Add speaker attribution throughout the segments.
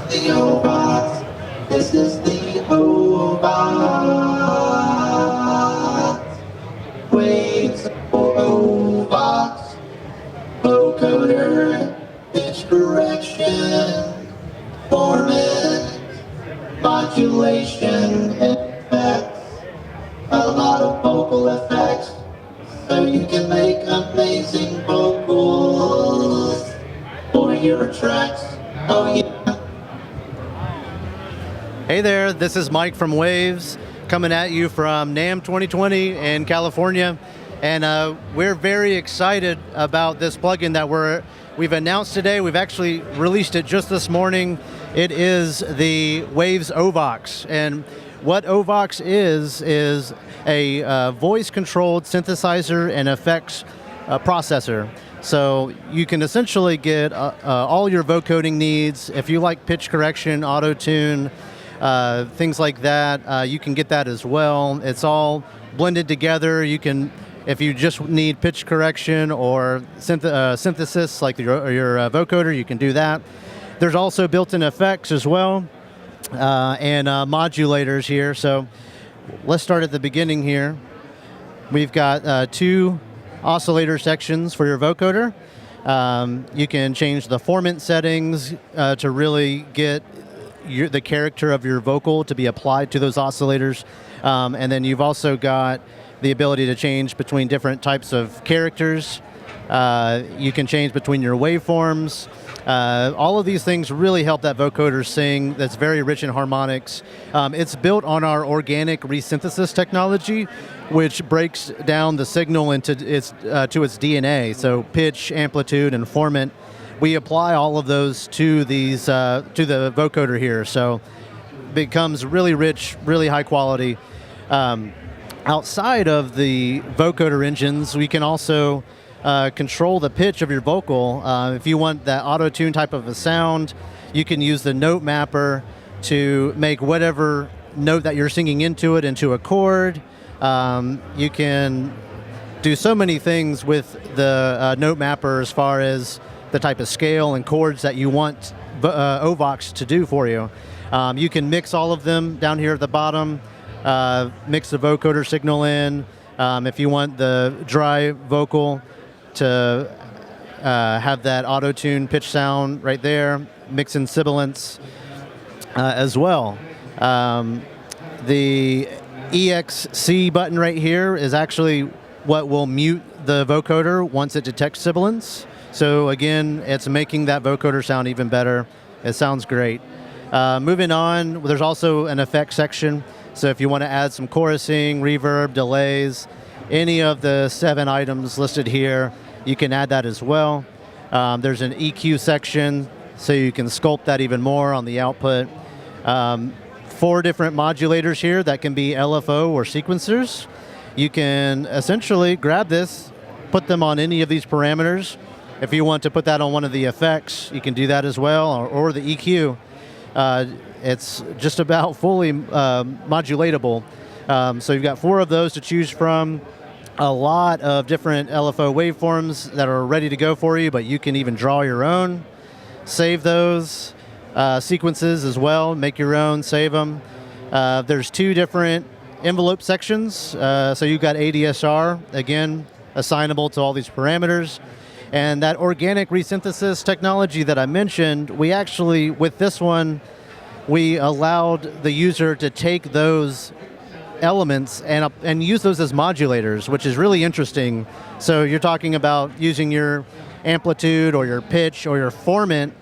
Speaker 1: The OVOX. This is the OVOX. Waves for OVOX. Vocoder, pitch correction, formant, modulation, effects. A lot of vocal effects, so you can make amazing vocals for your tracks. Oh yeah.
Speaker 2: Hey there, this is Mike from Waves, coming at you from NAMM 2020 in California. And we're very excited about this plugin that we've announced today. We've actually released it just this morning. It is the Waves OVOX. And what OVOX is a voice-controlled synthesizer and effects processor. So you can essentially get all your vocoding needs. If you like pitch correction, auto-tune, things like that, you can get that as well. It's all blended together. You can, if you just need pitch correction or synthesis, like your vocoder, you can do that. There's also built-in effects as well, and modulators here. So let's start at the beginning here. We've got two oscillator sections for your vocoder. You can change the formant settings to really get the character of your vocal to be applied to those oscillators. And then you've also got the ability to change between different types of characters. You can change between your waveforms. All of these things really help that vocoder sing. That's very rich in harmonics. It's built on our organic resynthesis technology, which breaks down the signal into its DNA. So pitch, amplitude, and formant. We apply all of those to these to the vocoder here, so it becomes really rich, really high quality. Outside of the vocoder engines, we can also control the pitch of your vocal. If you want that auto-tune type of a sound, you can use the note mapper to make whatever note that you're singing into it into a chord. You can do so many things with the note mapper as far as the type of scale and chords that you want OVOX to do for you. You can mix all of them down here at the bottom, mix the vocoder signal in. If you want the dry vocal to have that auto-tune pitch sound right there, mix in sibilants as well. The EXC button right here is actually what will mute the vocoder once it detects sibilants. So again, it's making that vocoder sound even better. It sounds great. Moving on, there's also an effects section. So if you want to add some chorusing, reverb, delays, any of the 7 items listed here, you can add that as well. There's an EQ section, so you can sculpt that even more on the output. 4 different modulators here that can be LFO or sequencers. You can essentially grab this, put them on any of these parameters. If you want to put that on one of the effects, you can do that as well, or the EQ. It's just about fully modulatable. So you've got 4 of those to choose from. A lot of different LFO waveforms that are ready to go for you, but you can even draw your own. Save those sequences as well, make your own, save them. There's 2 different envelope sections. So you've got ADSR, again, assignable to all these parameters. And that organic resynthesis technology that I mentioned, we actually, with this one, we allowed the user to take those elements and use those as modulators, which is really interesting. So you're talking about using your amplitude or your pitch or your formant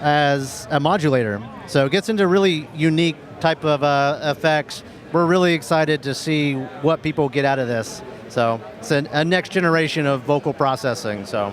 Speaker 2: as a modulator. So it gets into really unique type of effects. We're really excited to see what people get out of this. So it's a next generation of vocal processing. So.